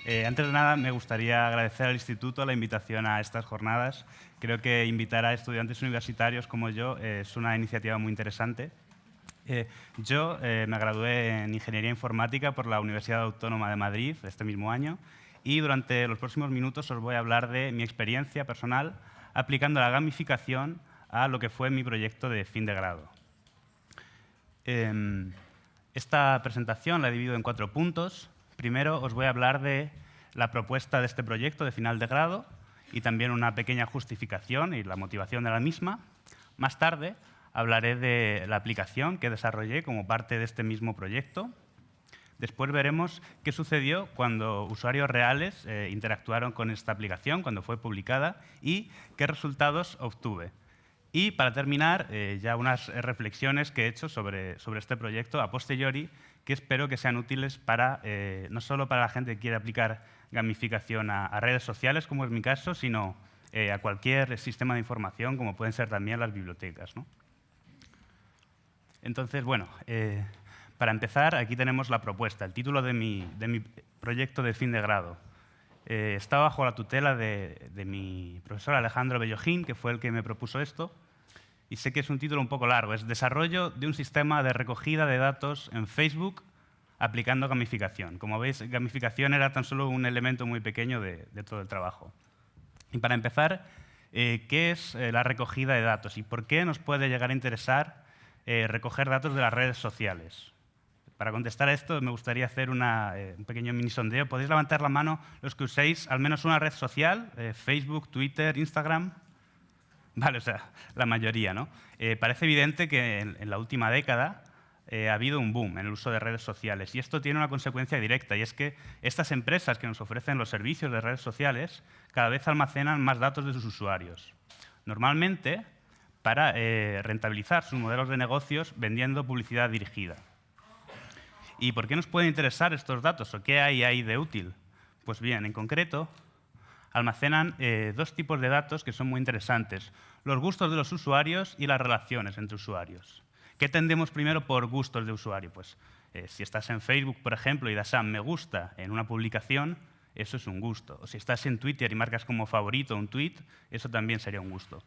Antes de nada, me gustaría agradecer al Instituto la invitación a estas jornadas. Creo que invitar a estudiantes universitarios como yo es una iniciativa muy interesante. Yo me gradué en Ingeniería Informática por la Universidad Autónoma de Madrid este mismo año y durante los próximos minutos os voy a hablar de mi experiencia personal aplicando la gamificación a lo que fue mi proyecto de fin de grado. Esta presentación la he dividido en 4 puntos. Primero os voy a hablar de la propuesta de este proyecto de final de grado y también una pequeña justificación y la motivación de la misma. Más tarde hablaré de la aplicación que desarrollé como parte de este mismo proyecto. Después veremos qué sucedió cuando usuarios reales interactuaron con esta aplicación, cuando fue publicada, y qué resultados obtuve. Y para terminar, ya unas reflexiones que he hecho sobre este proyecto a posteriori, que espero que sean útiles para, no solo para la gente que quiere aplicar gamificación a redes sociales, como es mi caso, sino a cualquier sistema de información, como pueden ser también las bibliotecas, ¿no? Entonces, bueno, para empezar, aquí tenemos la propuesta, el título de mi proyecto de fin de grado. Está bajo la tutela de mi profesor Alejandro Bellojín, que fue el que me propuso esto, y sé que es un título un poco largo. Es Desarrollo de un sistema de recogida de datos en Facebook aplicando gamificación. Como veis, gamificación era tan solo un elemento muy pequeño de todo el trabajo. Y para empezar, ¿qué es la recogida de datos y por qué nos puede llegar a interesar recoger datos de las redes sociales? Para contestar a esto, me gustaría hacer un pequeño mini sondeo. ¿Podéis levantar la mano los que uséis al menos una red social? Facebook, Twitter, Instagram. Vale, o sea, la mayoría, ¿no? Parece evidente que en la última década ha habido un boom en el uso de redes sociales y esto tiene una consecuencia directa y es que estas empresas que nos ofrecen los servicios de redes sociales cada vez almacenan más datos de sus usuarios. Normalmente para rentabilizar sus modelos de negocios vendiendo publicidad dirigida. ¿Y por qué nos pueden interesar estos datos o qué hay ahí de útil? Pues bien, en concreto, almacenan 2 tipos de datos que son muy interesantes. Los gustos de los usuarios y las relaciones entre usuarios. ¿Qué entendemos primero por gustos de usuario? Pues si estás en Facebook, por ejemplo, y das a me gusta en una publicación, eso es un gusto. O si estás en Twitter y marcas como favorito un tweet, eso también sería un gusto.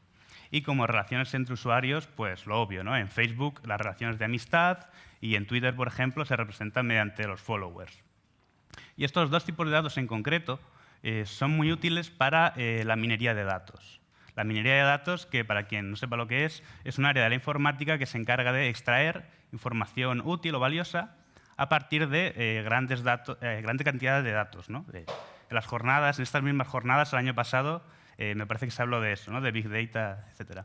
Y como relaciones entre usuarios, pues lo obvio, ¿no? En Facebook, las relaciones de amistad y en Twitter, por ejemplo, se representan mediante los followers. Y estos 2 tipos de datos en concreto son muy útiles para la minería de datos. La minería de datos, que para quien no sepa lo que es un área de la informática que se encarga de extraer información útil o valiosa a partir de grandes cantidades de datos, ¿no? En estas mismas jornadas, el año pasado, me parece que se habló de eso, ¿no? De Big Data, etc.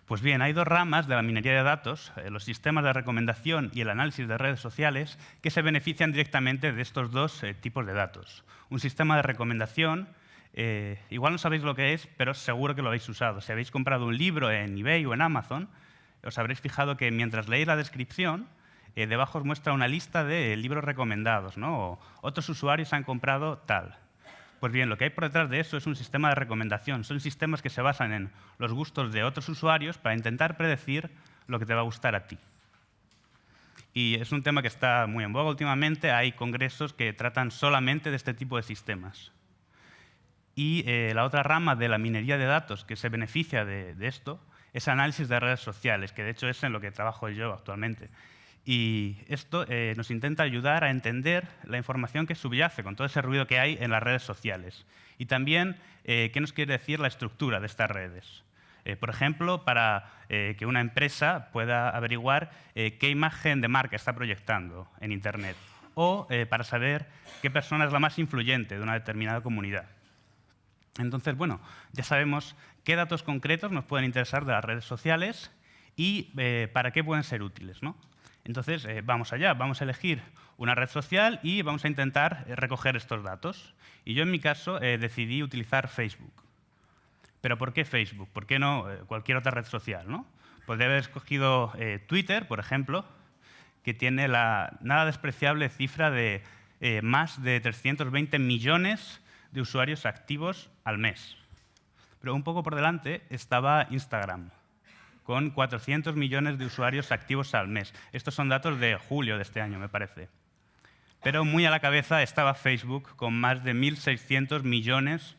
Pues bien, hay 2 ramas de la minería de datos, los sistemas de recomendación y el análisis de redes sociales, que se benefician directamente de estos 2 tipos de datos. Un sistema de recomendación, igual no sabéis lo que es, pero seguro que lo habéis usado. Si habéis comprado un libro en eBay o en Amazon, os habréis fijado que mientras leéis la descripción, debajo os muestra una lista de libros recomendados, ¿no? O otros usuarios han comprado tal. Pues bien, lo que hay por detrás de eso es un sistema de recomendación. Son sistemas que se basan en los gustos de otros usuarios para intentar predecir lo que te va a gustar a ti. Y es un tema que está muy en boga últimamente. Hay congresos que tratan solamente de este tipo de sistemas. Y la otra rama de la minería de datos que se beneficia de esto es análisis de redes sociales, que de hecho es en lo que trabajo yo actualmente. Y esto nos intenta ayudar a entender la información que subyace con todo ese ruido que hay en las redes sociales. Y también qué nos quiere decir la estructura de estas redes. Por ejemplo, para que una empresa pueda averiguar qué imagen de marca está proyectando en Internet. O para saber qué persona es la más influyente de una determinada comunidad. Entonces, bueno, ya sabemos qué datos concretos nos pueden interesar de las redes sociales y para qué pueden ser útiles, ¿no? Entonces, vamos allá, vamos a elegir una red social y vamos a intentar recoger estos datos. Y yo, en mi caso, decidí utilizar Facebook. ¿Pero por qué Facebook? ¿Por qué no cualquier otra red social, ¿no? Podría haber escogido Twitter, por ejemplo, que tiene la nada despreciable cifra de más de 320 millones de usuarios activos al mes. Pero un poco por delante estaba Instagram, con 400 millones de usuarios activos al mes. Estos son datos de julio de este año, me parece. Pero muy a la cabeza estaba Facebook, con más de 1.600 millones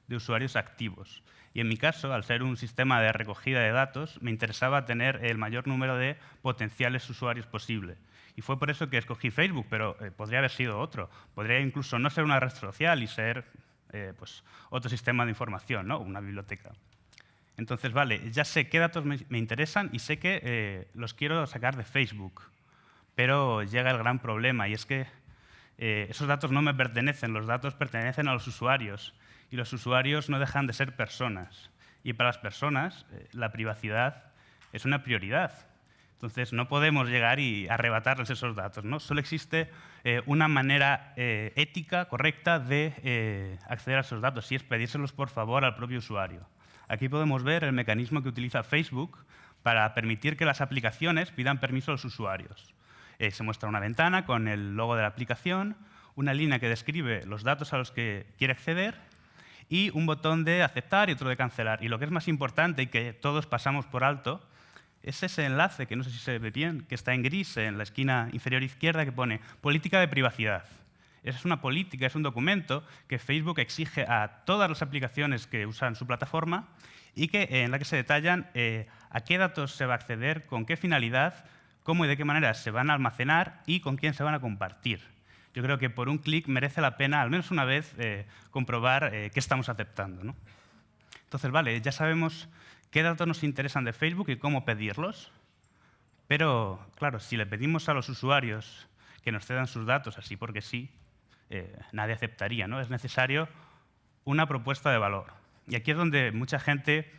de usuarios activos. Y en mi caso, al ser un sistema de recogida de datos, me interesaba tener el mayor número de potenciales usuarios posible. Y fue por eso que escogí Facebook, pero podría haber sido otro. Podría incluso no ser una red social y ser pues, otro sistema de información, ¿no? Una biblioteca. Entonces, vale, ya sé qué datos me interesan y sé que los quiero sacar de Facebook. Pero llega el gran problema, y es que esos datos no me pertenecen, los datos pertenecen a los usuarios. Y los usuarios no dejan de ser personas. Y para las personas, la privacidad es una prioridad. Entonces, no podemos llegar y arrebatarles esos datos, ¿no? Solo existe una manera ética, correcta, de acceder a esos datos, y es pedírselos, por favor, al propio usuario. Aquí podemos ver el mecanismo que utiliza Facebook para permitir que las aplicaciones pidan permiso a los usuarios. Se muestra una ventana con el logo de la aplicación, una línea que describe los datos a los que quiere acceder y un botón de aceptar y otro de cancelar. Y lo que es más importante y que todos pasamos por alto es ese enlace, que no sé si se ve bien, que está en gris en la esquina inferior izquierda, que pone política de privacidad. Esa es una política, es un documento que Facebook exige a todas las aplicaciones que usan su plataforma y en la que se detallan a qué datos se va a acceder, con qué finalidad, cómo y de qué manera se van a almacenar y con quién se van a compartir. Yo creo que por un clic merece la pena, al menos una vez, comprobar qué estamos aceptando, ¿no? Entonces, vale, ya sabemos qué datos nos interesan de Facebook y cómo pedirlos, pero, claro, si le pedimos a los usuarios que nos cedan sus datos así porque sí, nadie aceptaría, ¿no? Es necesario una propuesta de valor. Y aquí es donde mucha gente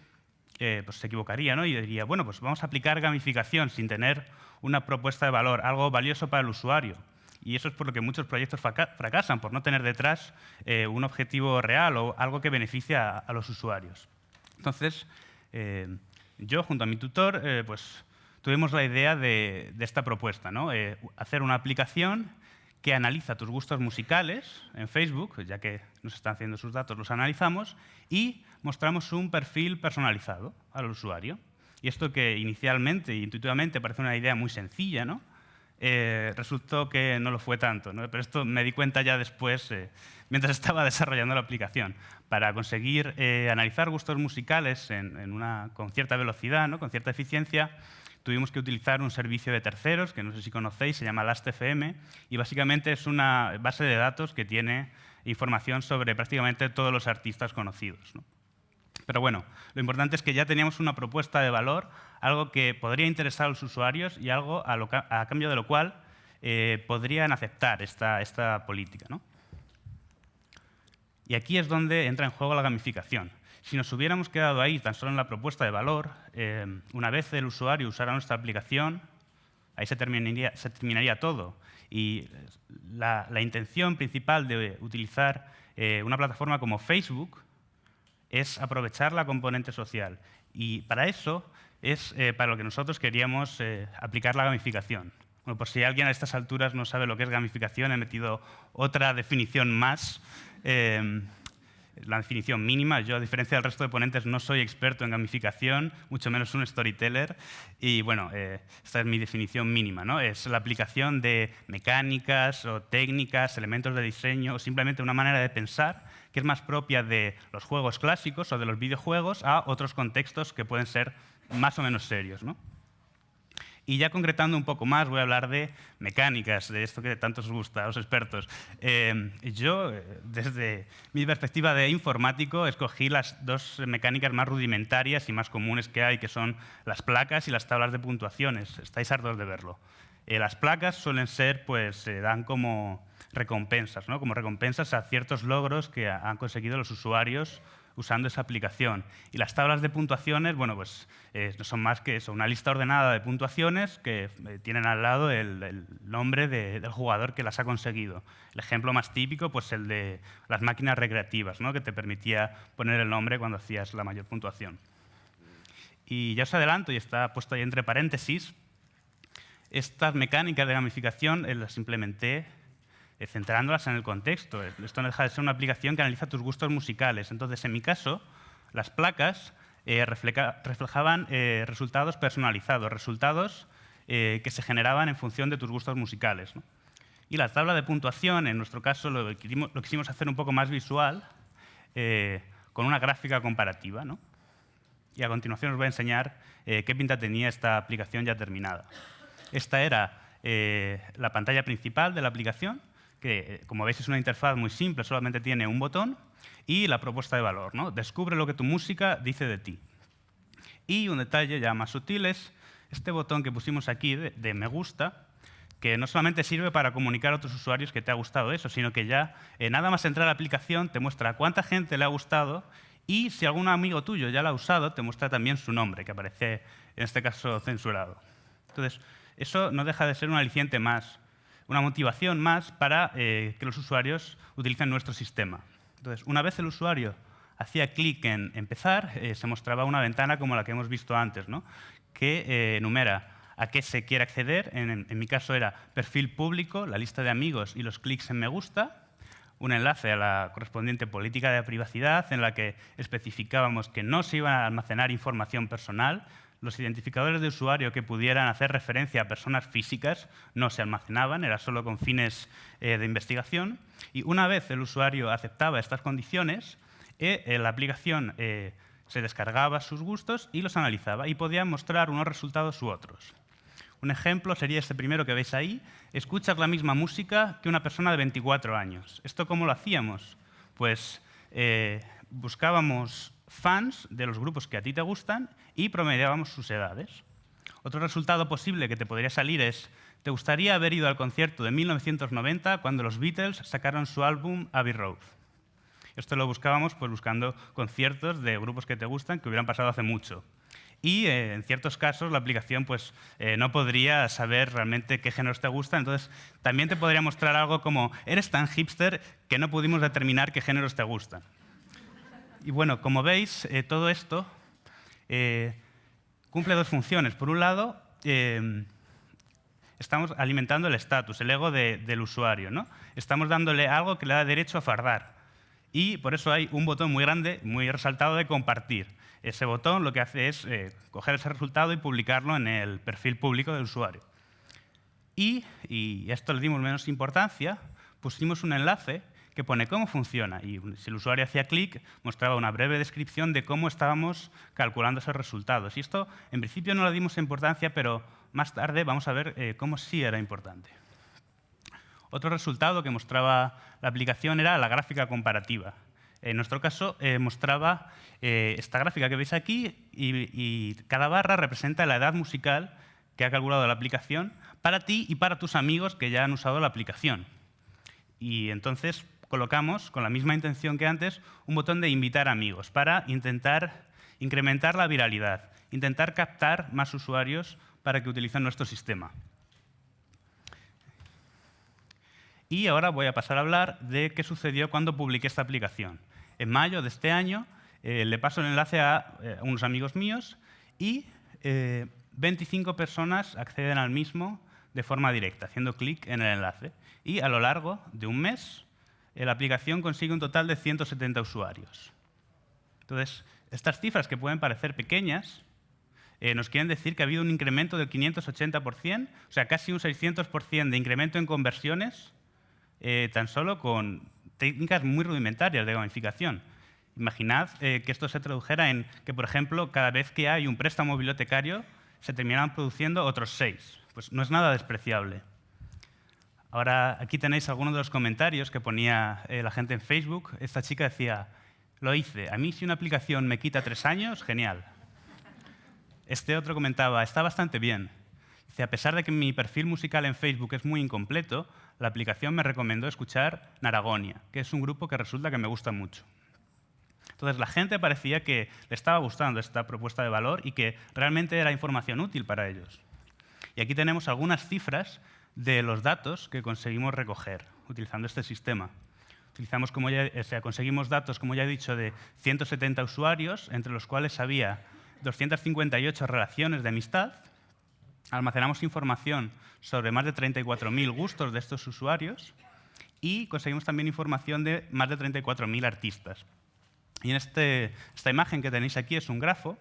pues se equivocaría, ¿no? Y diría, bueno, pues vamos a aplicar gamificación sin tener una propuesta de valor, algo valioso para el usuario. Y eso es por lo que muchos proyectos fracasan, por no tener detrás un objetivo real o algo que beneficie a los usuarios. Entonces, yo, junto a mi tutor, pues tuvimos la idea de esta propuesta, ¿no? Hacer una aplicación que analiza tus gustos musicales en Facebook, ya que nos están haciendo sus datos, los analizamos, y mostramos un perfil personalizado al usuario. Y esto, que inicialmente e intuitivamente parece una idea muy sencilla, ¿no? Resultó que no lo fue tanto, ¿no? Pero esto me di cuenta ya después, mientras estaba desarrollando la aplicación. Para conseguir analizar gustos musicales con cierta velocidad, ¿no? Con cierta eficiencia, tuvimos que utilizar un servicio de terceros, que no sé si conocéis, se llama Last.fm, y básicamente es una base de datos que tiene información sobre prácticamente todos los artistas conocidos, ¿no? Pero bueno, lo importante es que ya teníamos una propuesta de valor, algo que podría interesar a los usuarios y algo a cambio de lo cual podrían aceptar esta política, ¿no? Y aquí es donde entra en juego la gamificación. Si nos hubiéramos quedado ahí tan solo en la propuesta de valor, una vez el usuario usara nuestra aplicación, ahí se terminaría todo. Y la intención principal de utilizar una plataforma como Facebook es aprovechar la componente social. Y para eso es para lo que nosotros queríamos aplicar la gamificación. Bueno, por si alguien a estas alturas no sabe lo que es gamificación, he metido otra definición más, la definición mínima. Yo, a diferencia del resto de ponentes, no soy experto en gamificación, mucho menos un storyteller. Y bueno, esta es mi definición mínima, ¿no? Es la aplicación de mecánicas o técnicas, elementos de diseño, o simplemente una manera de pensar que es más propia de los juegos clásicos o de los videojuegos a otros contextos que pueden ser más o menos serios, ¿no? Y ya concretando un poco más, voy a hablar de mecánicas, de esto que tanto os gusta a los expertos. Yo, desde mi perspectiva de informático, escogí las dos mecánicas más rudimentarias y más comunes que hay, que son las placas y las tablas de puntuaciones. Estáis hartos de verlo. Las placas suelen ser, pues, se dan como recompensas, ¿no? Como recompensas a ciertos logros que han conseguido los usuarios usando esa aplicación. Y las tablas de puntuaciones, bueno, pues no son más que eso, una lista ordenada de puntuaciones que tienen al lado el nombre del jugador que las ha conseguido. El ejemplo más típico, pues el de las máquinas recreativas, ¿no? Que te permitía poner el nombre cuando hacías la mayor puntuación. Y ya os adelanto, y está puesto ahí entre paréntesis, estas mecánicas de gamificación las implementé centrándolas en el contexto. Esto no deja de ser una aplicación que analiza tus gustos musicales. Entonces, en mi caso, las placas reflejaban resultados personalizados, resultados que se generaban en función de tus gustos musicales, ¿no? Y la tabla de puntuación, en nuestro caso, lo quisimos hacer un poco más visual, con una gráfica comparativa, ¿no? Y a continuación os voy a enseñar qué pinta tenía esta aplicación ya terminada. Esta era la pantalla principal de la aplicación, que como veis es una interfaz muy simple, solamente tiene un botón, y la propuesta de valor, ¿no? Descubre lo que tu música dice de ti. Y un detalle ya más sutil es este botón que pusimos aquí de me gusta, que no solamente sirve para comunicar a otros usuarios que te ha gustado eso, sino que ya nada más entrar a la aplicación te muestra a cuánta gente le ha gustado y si algún amigo tuyo ya lo ha usado, te muestra también su nombre, que aparece en este caso censurado. Entonces, eso no deja de ser un aliciente más, una motivación más para que los usuarios utilicen nuestro sistema. Entonces, una vez el usuario hacía clic en empezar, se mostraba una ventana como la que hemos visto antes, ¿no? Que enumera a qué se quiere acceder. En mi caso era perfil público, la lista de amigos y los clics en me gusta, un enlace a la correspondiente política de privacidad en la que especificábamos que no se iba a almacenar información personal, los identificadores de usuario que pudieran hacer referencia a personas físicas no se almacenaban, era solo con fines de investigación. Y una vez el usuario aceptaba estas condiciones, la aplicación se descargaba sus gustos y los analizaba y podía mostrar unos resultados u otros. Un ejemplo sería este primero que veis ahí. Escuchas la misma música que una persona de 24 años. ¿Esto cómo lo hacíamos? Pues buscábamos fans de los grupos que a ti te gustan y promediábamos sus edades. Otro resultado posible que te podría salir es ¿te gustaría haber ido al concierto de 1990 cuando los Beatles sacaron su álbum Abbey Road? Esto lo buscábamos pues, buscando conciertos de grupos que te gustan que hubieran pasado hace mucho. Y en ciertos casos la aplicación pues, no podría saber realmente qué géneros te gustan, entonces también te podría mostrar algo como eres tan hipster que no pudimos determinar qué géneros te gustan. Y bueno, como veis, todo esto cumple dos funciones. Por un lado, estamos alimentando el estatus, el ego del usuario, ¿no? Estamos dándole algo que le da derecho a fardar. Y por eso hay un botón muy grande, muy resaltado de compartir. Ese botón lo que hace es coger ese resultado y publicarlo en el perfil público del usuario. Y a esto le dimos menos importancia, pusimos un enlace que pone cómo funciona. Y si el usuario hacía clic, mostraba una breve descripción de cómo estábamos calculando esos resultados. Y esto, en principio, no le dimos importancia, pero más tarde vamos a ver cómo sí era importante. Otro resultado que mostraba la aplicación era la gráfica comparativa. En nuestro caso, mostraba esta gráfica que veis aquí y cada barra representa la edad musical que ha calculado la aplicación para ti y para tus amigos que ya han usado la aplicación. Y entonces colocamos, con la misma intención que antes, un botón de invitar amigos para intentar incrementar la viralidad, intentar captar más usuarios para que utilicen nuestro sistema. Y ahora voy a pasar a hablar de qué sucedió cuando publiqué esta aplicación. En mayo de este año le paso el enlace a unos amigos míos y 25 personas acceden al mismo de forma directa, haciendo clic en el enlace. Y a lo largo de un mes, la aplicación consigue un total de 170 usuarios. Entonces, estas cifras que pueden parecer pequeñas nos quieren decir que ha habido un incremento del 580%, o sea, casi un 600% de incremento en conversiones, tan solo con técnicas muy rudimentarias de gamificación. Imaginad que esto se tradujera en que, por ejemplo, cada vez que hay un préstamo bibliotecario, se terminaran produciendo otros 6. Pues no es nada despreciable. Ahora, aquí tenéis algunos de los comentarios que ponía la gente en Facebook. Esta chica decía, lo hice, a mí si una aplicación me quita 3 años, genial. Este otro comentaba, está bastante bien. Dice, a pesar de que mi perfil musical en Facebook es muy incompleto, la aplicación me recomendó escuchar Naragonia, que es un grupo que resulta que me gusta mucho. Entonces, la gente parecía que le estaba gustando esta propuesta de valor y que realmente era información útil para ellos. Y aquí tenemos algunas cifras de los datos que conseguimos recoger utilizando este sistema. Conseguimos datos, como ya he dicho, de 170 usuarios, entre los cuales había 258 relaciones de amistad. Almacenamos información sobre más de 34.000 gustos de estos usuarios y conseguimos también información de más de 34.000 artistas. Y en esta imagen que tenéis aquí es un grafo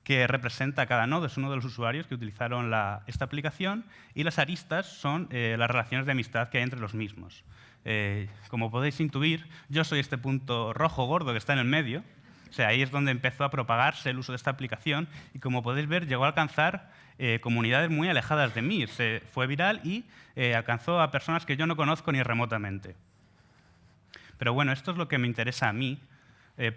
que representa a cada nodo, es uno de los usuarios que utilizaron esta aplicación, y las aristas son las relaciones de amistad que hay entre los mismos. Como podéis intuir, yo soy este punto rojo gordo que está en el medio. O sea, ahí es donde empezó a propagarse el uso de esta aplicación y, como podéis ver, llegó a alcanzar comunidades muy alejadas de mí. Se fue viral y alcanzó a personas que yo no conozco ni remotamente. Pero bueno, esto es lo que me interesa a mí,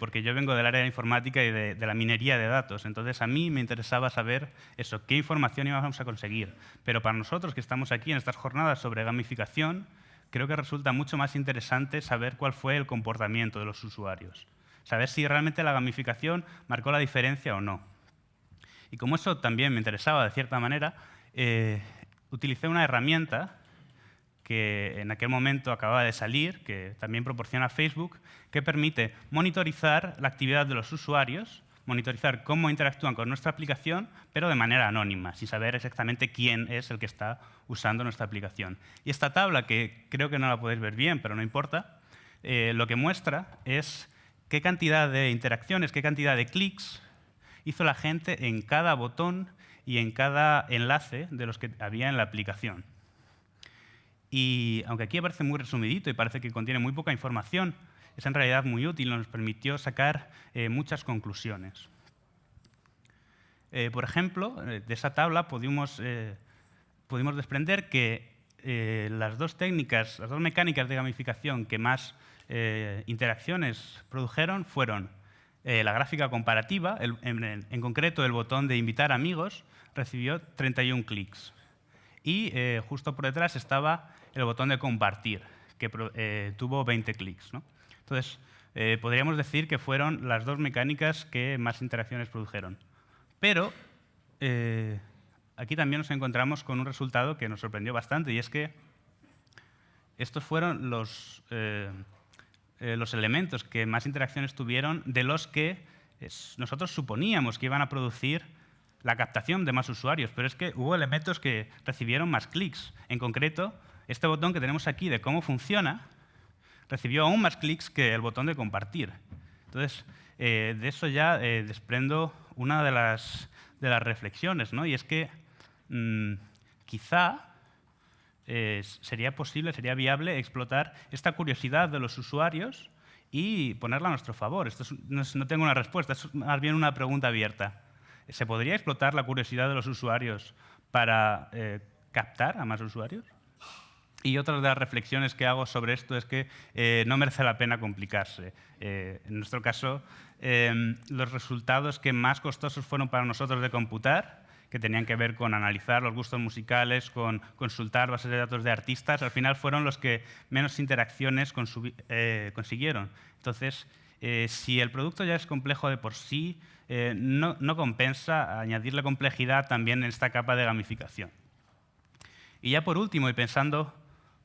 porque yo vengo del área de informática y de la minería de datos. Entonces, a mí me interesaba saber eso, qué información íbamos a conseguir. Pero para nosotros que estamos aquí en estas jornadas sobre gamificación, creo que resulta mucho más interesante saber cuál fue el comportamiento de los usuarios. Saber si realmente la gamificación marcó la diferencia o no. Y como eso también me interesaba de cierta manera, utilicé una herramienta que en aquel momento acababa de salir, que también proporciona Facebook, que permite monitorizar la actividad de los usuarios, monitorizar cómo interactúan con nuestra aplicación, pero de manera anónima, sin saber exactamente quién es el que está usando nuestra aplicación. Y esta tabla, que creo que no la podéis ver bien, pero no importa, lo que muestra es qué cantidad de interacciones, qué cantidad de clics hizo la gente en cada botón y en cada enlace de los que había en la aplicación. Y aunque aquí aparece muy resumidito y parece que contiene muy poca información, es en realidad muy útil, nos permitió sacar muchas conclusiones. Por ejemplo, de esa tabla pudimos desprender que las dos mecánicas de gamificación que más interacciones produjeron fueron la gráfica comparativa, en concreto el botón de invitar amigos, recibió 31 clics. Y justo por detrás estaba el botón de compartir, que tuvo 20 clics, ¿no? Entonces, podríamos decir que fueron las dos mecánicas que más interacciones produjeron. Pero aquí también nos encontramos con un resultado que nos sorprendió bastante, y es que estos fueron los elementos que más interacciones tuvieron de los que nosotros suponíamos que iban a producir la captación de más usuarios, pero es que hubo elementos que recibieron más clics. En concreto, este botón que tenemos aquí de cómo funciona recibió aún más clics que el botón de compartir. Entonces, de eso ya desprendo una de las reflexiones, ¿no? Y es que quizá sería viable explotar esta curiosidad de los usuarios y ponerla a nuestro favor. Esto no tengo una respuesta, es más bien una pregunta abierta. ¿Se podría explotar la curiosidad de los usuarios para captar a más usuarios? Y otra de las reflexiones que hago sobre esto es que no merece la pena complicarse. En nuestro caso, los resultados que más costosos fueron para nosotros de computar, que tenían que ver con analizar los gustos musicales, con consultar bases de datos de artistas, al final fueron los que menos interacciones consiguieron. Entonces, si el producto ya es complejo de por sí, no compensa añadirle complejidad también en esta capa de gamificación. Y ya por último, y pensando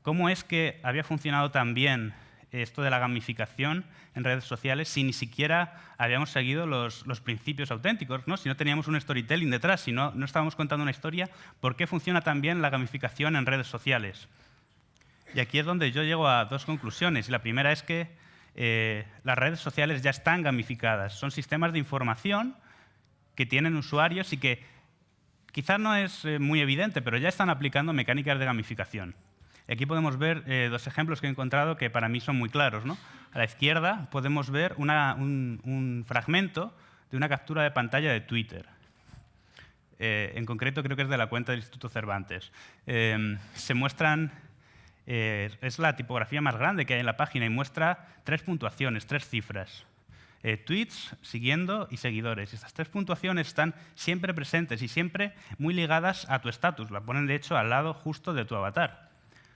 cómo es que había funcionado tan bien esto de la gamificación en redes sociales si ni siquiera habíamos seguido los principios auténticos, ¿no? Si no teníamos un storytelling detrás, si no estábamos contando una historia, ¿por qué funciona tan bien la gamificación en redes sociales? Y aquí es donde yo llego a dos conclusiones. La primera es que las redes sociales ya están gamificadas. Son sistemas de información que tienen usuarios y que quizás no es muy evidente, pero ya están aplicando mecánicas de gamificación. Aquí podemos ver dos ejemplos que he encontrado que para mí son muy claros, ¿no? A la izquierda podemos ver un fragmento de una captura de pantalla de Twitter. En concreto creo que es de la cuenta del Instituto Cervantes. Se muestran, es la tipografía más grande que hay en la página y muestra 3 puntuaciones, 3 cifras. Tweets, siguiendo y seguidores. Y estas 3 puntuaciones están siempre presentes y siempre muy ligadas a tu estatus. La ponen, de hecho, al lado justo de tu avatar.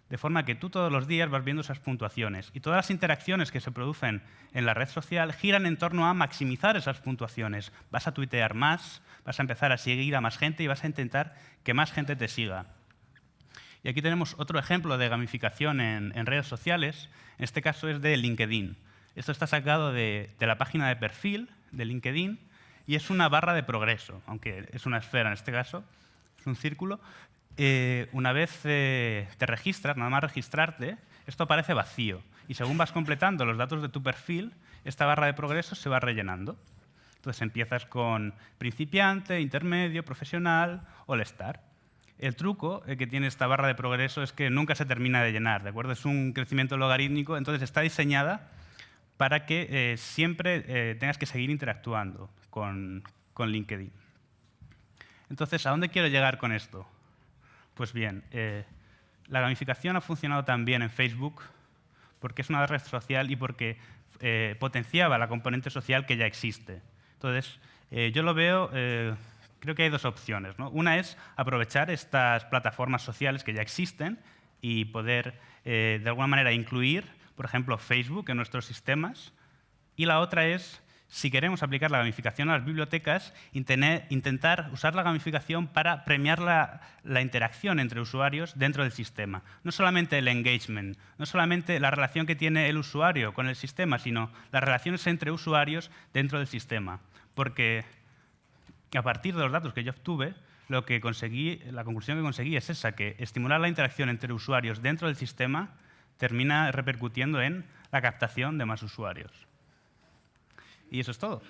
De forma que tú todos los días vas viendo esas puntuaciones. Y todas las interacciones que se producen en la red social giran en torno a maximizar esas puntuaciones. Vas a tuitear más, vas a empezar a seguir a más gente y vas a intentar que más gente te siga. Y aquí tenemos otro ejemplo de gamificación en redes sociales. En este caso es de LinkedIn. Esto está sacado de la página de perfil de LinkedIn y es una barra de progreso, aunque es una esfera en este caso, es un círculo. Una vez te registras, nada más registrarte, esto aparece vacío. Y según vas completando los datos de tu perfil, esta barra de progreso se va rellenando. Entonces empiezas con principiante, intermedio, profesional, all-star. El truco que tiene esta barra de progreso es que nunca se termina de llenar, ¿de acuerdo? Es un crecimiento logarítmico, entonces está diseñada para que siempre tengas que seguir interactuando con LinkedIn. Entonces, ¿a dónde quiero llegar con esto? Pues bien, la gamificación ha funcionado tan bien en Facebook porque es una red social y porque potenciaba la componente social que ya existe. Entonces, yo lo veo, creo que hay dos opciones, ¿no? Una es aprovechar estas plataformas sociales que ya existen y poder, de alguna manera, incluir, por ejemplo, Facebook en nuestros sistemas. Y la otra es, si queremos aplicar la gamificación a las bibliotecas, intentar usar la gamificación para premiar la interacción entre usuarios dentro del sistema. No solamente el engagement, no solamente la relación que tiene el usuario con el sistema, sino las relaciones entre usuarios dentro del sistema. Porque a partir de los datos que yo obtuve, la conclusión que conseguí es esa, que estimular la interacción entre usuarios dentro del sistema termina repercutiendo en la captación de más usuarios. Y eso es todo.